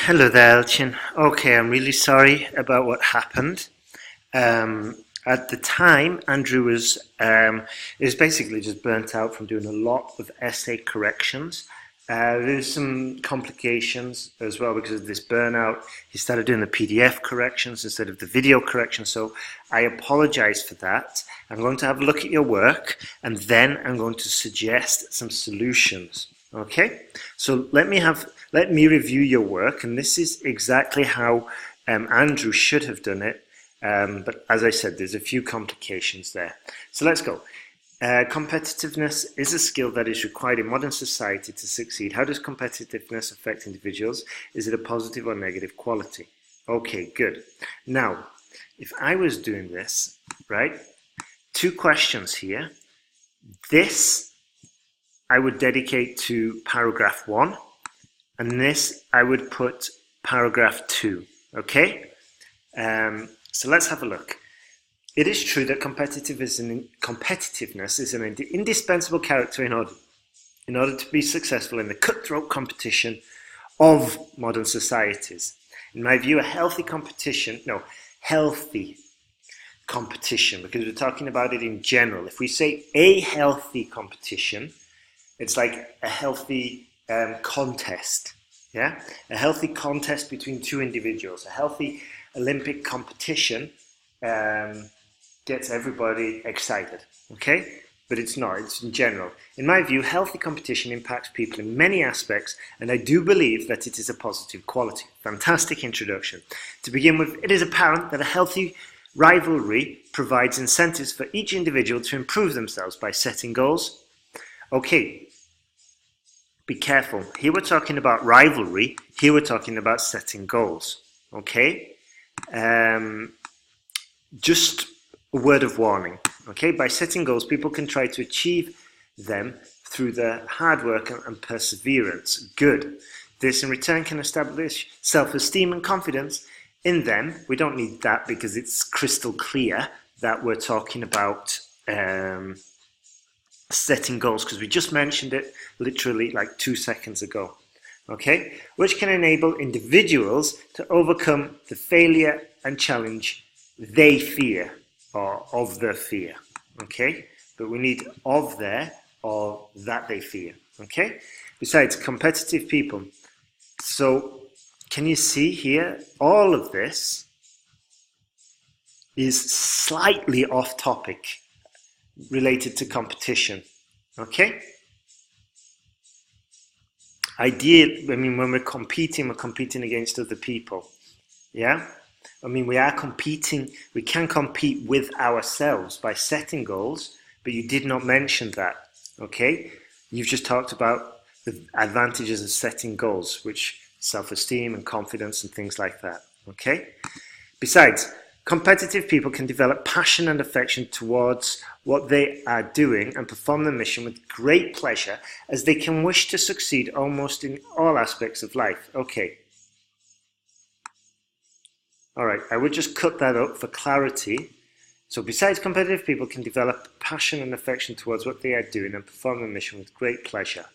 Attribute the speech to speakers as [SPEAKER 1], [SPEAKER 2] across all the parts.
[SPEAKER 1] Hello there, Elchin. Okay, I'm really sorry about what happened. At the time, Andrew was basically just burnt out from doing a lot of essay corrections. There's some complications as well because of this burnout. He started doing the PDF corrections instead of the video corrections, so I apologize for that. I'm going to have a look at your work and then I'm going to suggest some solutions. Okay, so let me review your work, and this is exactly how Andrew should have done it. But as I said, there's a few complications there. So let's go. Competitiveness is a skill that is required in modern society to succeed. How does competitiveness affect individuals? Is it a positive or negative quality? Okay, good. Now, if I was doing this, right, 2 questions here. This I would dedicate to paragraph 1, and this I would put paragraph 2, okay? So let's have a look. It is true that competitiveness is an indispensable character in order to be successful in the cutthroat competition of modern societies. In my view, healthy competition, because we're talking about it in general. If we say a healthy competition, it's like a healthy contest, yeah? A healthy contest between 2 individuals. A healthy Olympic competition gets everybody excited, okay? But it's not, it's in general. In my view, healthy competition impacts people in many aspects, and I do believe that it is a positive quality. Fantastic introduction. To begin with, it is apparent that a healthy rivalry provides incentives for each individual to improve themselves by setting goals. Okay, be careful. Here we're talking about rivalry. Here we're talking about setting goals. Okay? Just a word of warning. Okay? By setting goals, people can try to achieve them through their hard work and perseverance. Good. This in return can establish self-esteem and confidence in them. We don't need that because it's crystal clear that we're talking about setting goals, because we just mentioned it literally like 2 seconds ago, okay? Which can enable individuals to overcome the failure and challenge they fear, or of their fear, okay? But we need of there or that they fear, okay? Besides, competitive people. So can you see here, all of this is slightly off topic related to competition, okay? When we're competing against other people, yeah? We are competing, we can compete with ourselves by setting goals, but you did not mention that, okay? You've just talked about the advantages of setting goals, which self-esteem and confidence and things like that, okay? Besides, competitive people can develop passion and affection towards what they are doing and perform the mission with great pleasure, as they can wish to succeed almost in all aspects of life. Okay. All right, I would just cut that up for clarity. So besides, competitive people can develop passion and affection towards what they are doing and perform the mission with great pleasure.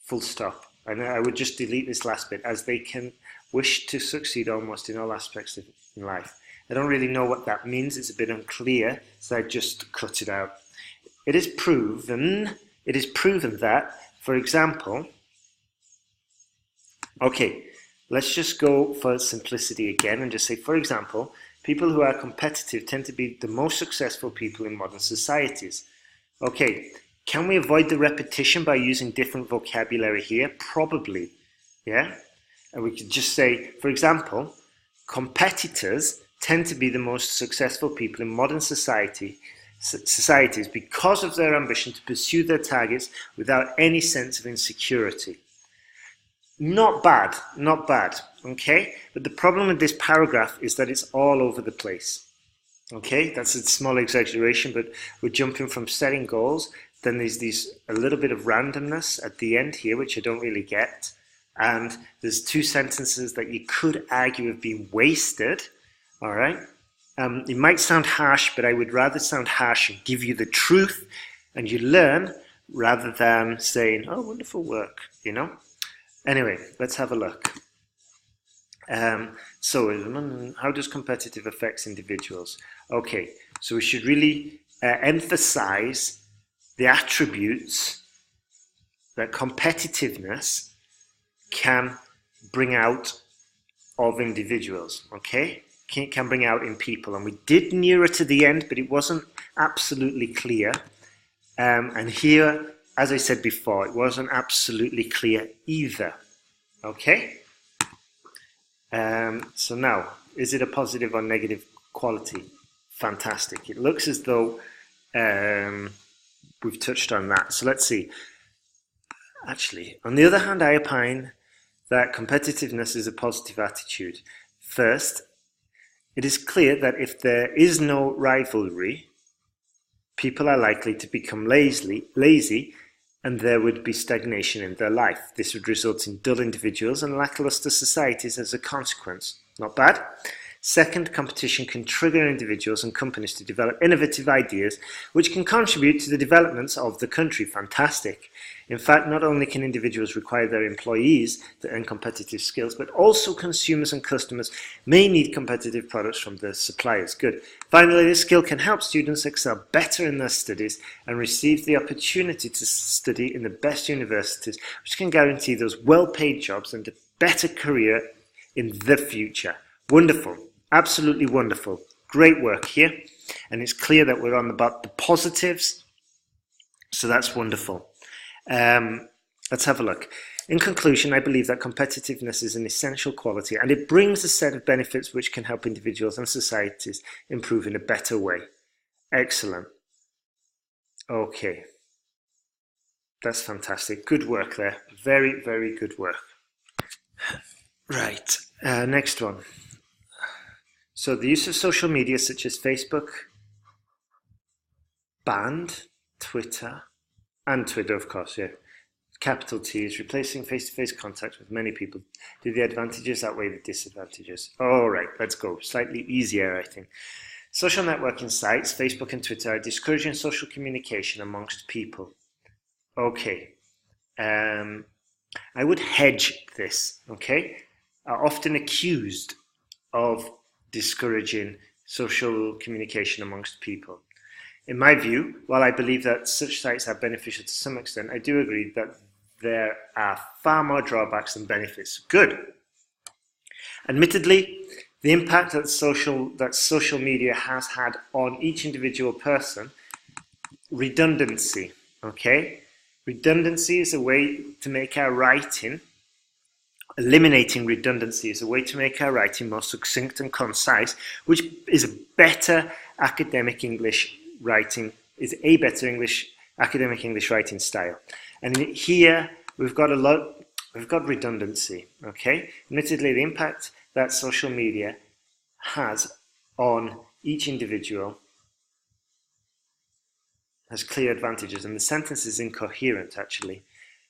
[SPEAKER 1] Full stop. And I would just delete this last bit, as they can wish to succeed almost in all aspects of life. I don't really know what that means. It's a bit unclear, so I just cut it out. It is proven that, for example, okay, let's just go for simplicity again and just say, for example, people who are competitive tend to be the most successful people in modern societies. Okay, can we avoid the repetition by using different vocabulary here? Probably, yeah? And we could just say, for example, competitors tend to be the most successful people in modern societies because of their ambition to pursue their targets without any sense of insecurity. Not bad, okay? But the problem with this paragraph is that it's all over the place, okay? That's a small exaggeration, but we're jumping from setting goals. Then there's a little bit of randomness at the end here, which I don't really get. And there's 2 sentences that you could argue have been wasted, all right? It might sound harsh, but I would rather sound harsh and give you the truth, and you learn rather than saying, oh, wonderful work, you know? Anyway, let's have a look. So how does competitive affect individuals? Okay, so we should really emphasize the attributes that competitiveness can bring out of individuals, okay? Can bring out in people. And we did nearer to the end, but it wasn't absolutely clear. And here, as I said before, it wasn't absolutely clear either, okay? So now, is it a positive or negative quality? Fantastic. It looks as though we've touched on that. So let's see. Actually, on the other hand, I opine that competitiveness is a positive attitude. First, it is clear that if there is no rivalry, people are likely to become lazy, and there would be stagnation in their life. This would result in dull individuals and lackluster societies as a consequence. Not bad. Second, competition can trigger individuals and companies to develop innovative ideas which can contribute to the developments of the country. Fantastic. In fact, not only can individuals require their employees to earn competitive skills, but also consumers and customers may need competitive products from their suppliers. Good. Finally, this skill can help students excel better in their studies and receive the opportunity to study in the best universities, which can guarantee those well-paid jobs and a better career in the future. Wonderful. Absolutely wonderful. Great work here. And it's clear that we're on about the positives. So that's wonderful. Let's have a look. In conclusion, I believe that competitiveness is an essential quality and it brings a set of benefits which can help individuals and societies improve in a better way. Excellent. Okay. That's fantastic. Good work there. Very, very good work. Right. Next one. So the use of social media such as Facebook, banned, Twitter, and Twitter, of course, yeah. Capital T is replacing face-to-face contact with many people. Do the advantages outweigh the disadvantages? All right, let's go. Slightly easier, I think. Social networking sites, Facebook and Twitter, are discouraging social communication amongst people. Okay. I would hedge this, okay? Are often accused of discouraging social communication amongst people. In my view, while I believe that such sites are beneficial to some extent, I do agree that there are far more drawbacks than benefits. Good. Admittedly, the impact that social media has had on each individual person, redundancy, okay? Redundancy is a way to make our writing eliminating redundancy is a way to make our writing more succinct and concise, which is a better academic English writing, is a better academic English writing style. And here we've got redundancy, okay? Admittedly, the impact that social media has on each individual has clear advantages, and the sentence is incoherent actually.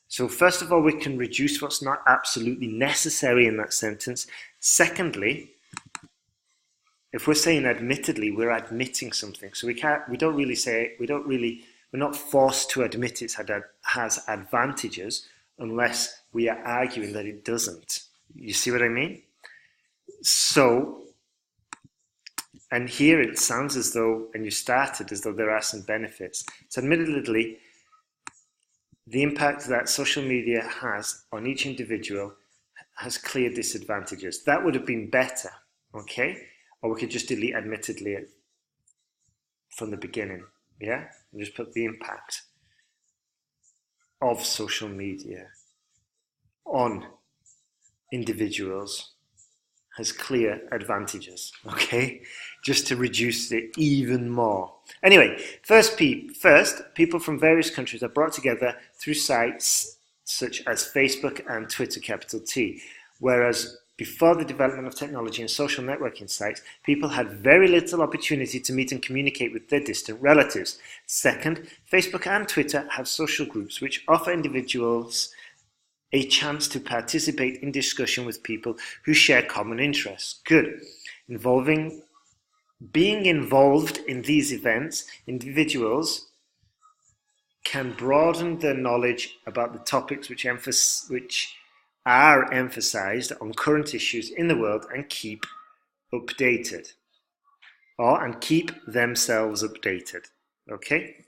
[SPEAKER 1] So first of all, we can reduce what's not absolutely necessary in that sentence. Secondly, if we're saying admittedly, we're admitting something. So we're not forced to admit it has advantages unless we are arguing that it doesn't. You see what I mean? So, and here it sounds as though, and you started as though there are some benefits. So admittedly, the impact that social media has on each individual has clear disadvantages. That would have been better, okay? Or we could just delete admittedly from the beginning, yeah? And just put the impact of social media on individuals has clear advantages, okay? Just to reduce it even more. Anyway, first, people from various countries are brought together through sites such as Facebook and Twitter, capital T, whereas before the development of technology and social networking sites, people had very little opportunity to meet and communicate with their distant relatives. Second, Facebook and Twitter have social groups which offer individuals a chance to participate in discussion with people who share common interests. Good. Being involved in these events, individuals can broaden their knowledge about the topics which are emphasized on current issues in the world and keep updated, and keep themselves updated. Okay?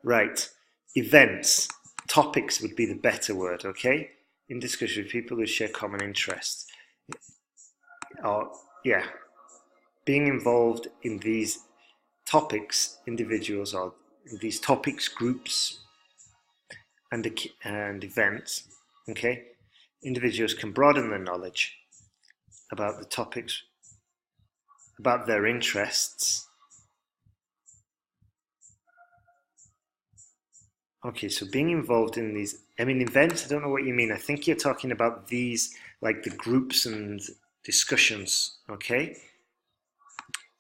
[SPEAKER 1] Right. Events. Topics would be the better word, okay? In discussion with people who share common interests. Being involved in these topics, individuals, or these topics, groups, and events, okay? Individuals can broaden their knowledge about the topics, about their interests. Okay, so being involved in these, events, I don't know what you mean. I think you're talking about these, like the groups and discussions, okay?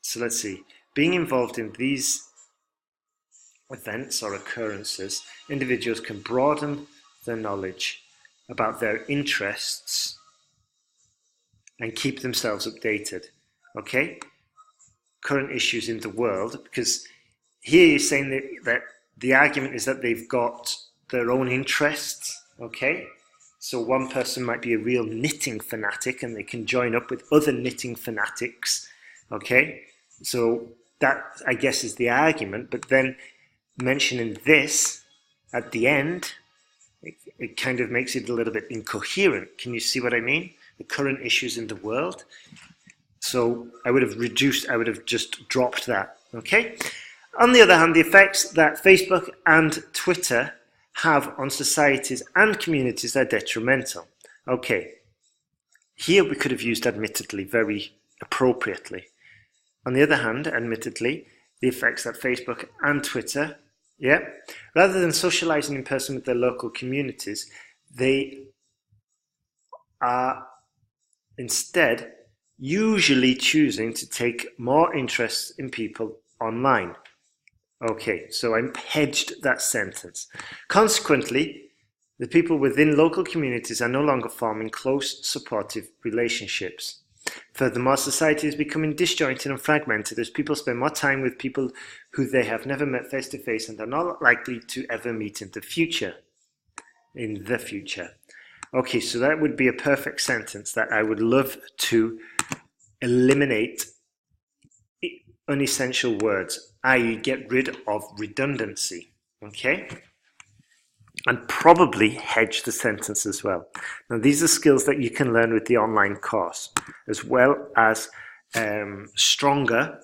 [SPEAKER 1] So let's see. Being involved in these events or occurrences, individuals can broaden their knowledge about their interests and keep themselves updated, okay? Current issues in the world, because here you're saying that the argument is that they've got their own interests, okay? So one person might be a real knitting fanatic and they can join up with other knitting fanatics, okay? So that, I guess, is the argument, but then mentioning this at the end, it kind of makes it a little bit incoherent. Can you see what I mean? The current issues in the world. So I would have just dropped that, okay? On the other hand, the effects that Facebook and Twitter have on societies and communities are detrimental. Okay, here we could have used admittedly very appropriately. On the other hand, admittedly, the effects that Facebook and Twitter, rather than socializing in person with their local communities, they are instead usually choosing to take more interest in people online. Okay, so I hedged that sentence. Consequently, the people within local communities are no longer forming close, supportive relationships. Furthermore, society is becoming disjointed and fragmented as people spend more time with people who they have never met face to face and are not likely to ever meet in the future. Okay, so that would be a perfect sentence that I would love to eliminate unessential words, i.e. get rid of redundancy, okay? And probably hedge the sentence as well. Now, these are skills that you can learn with the online course, as well as stronger,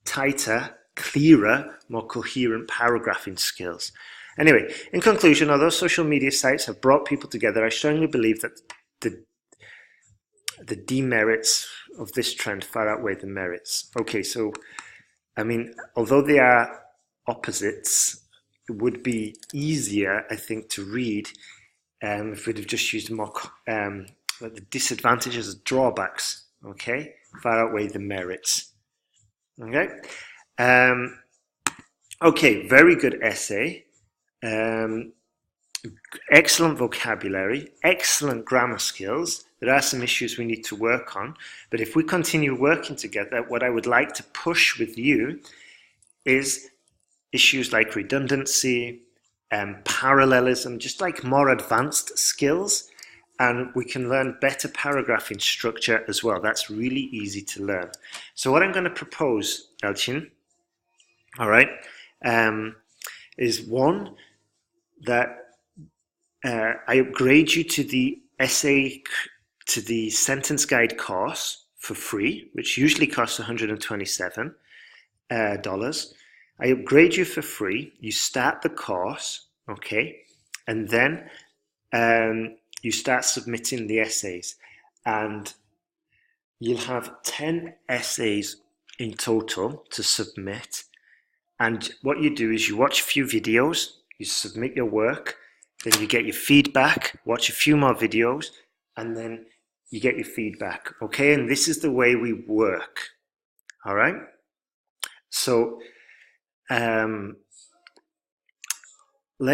[SPEAKER 1] tighter, clearer, more coherent paragraphing skills. Anyway, in conclusion, although social media sites have brought people together, I strongly believe that the demerits of this trend far outweigh the merits. Okay, so, although they are opposites, it would be easier, I think, to read if we'd have just used more, the disadvantages and drawbacks, okay, far outweigh the merits. Okay? Okay, very good essay. Excellent vocabulary, excellent grammar skills. There are some issues we need to work on, but if we continue working together, what I would like to push with you is issues like redundancy, parallelism, just like more advanced skills, and we can learn better paragraphing structure as well. That's really easy to learn. So what I'm going to propose, Elchin, all right, is one, that I upgrade you to the essay, to the sentence guide course for free, which usually costs $127. I upgrade you for free. You start the course, okay, and then you start submitting the essays, and you'll have 10 essays in total to submit. And what you do is you watch a few videos, you submit your work, then you get your feedback, watch a few more videos, and then you get your feedback, okay? And this is the way we work, all right? So let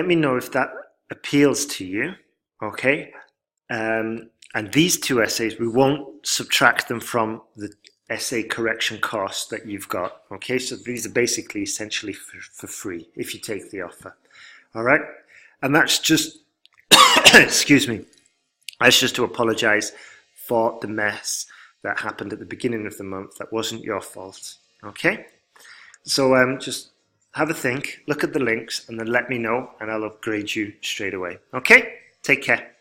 [SPEAKER 1] me know if that appeals to you, okay? And these two essays, we won't subtract them from essay correction costs that you've got. Okay, so these are basically essentially for free if you take the offer. All right, and that's just, excuse me, that's just to apologize for the mess that happened at the beginning of the month. That wasn't your fault. Okay, so just have a think, look at the links, and then let me know, and I'll upgrade you straight away. Okay, take care.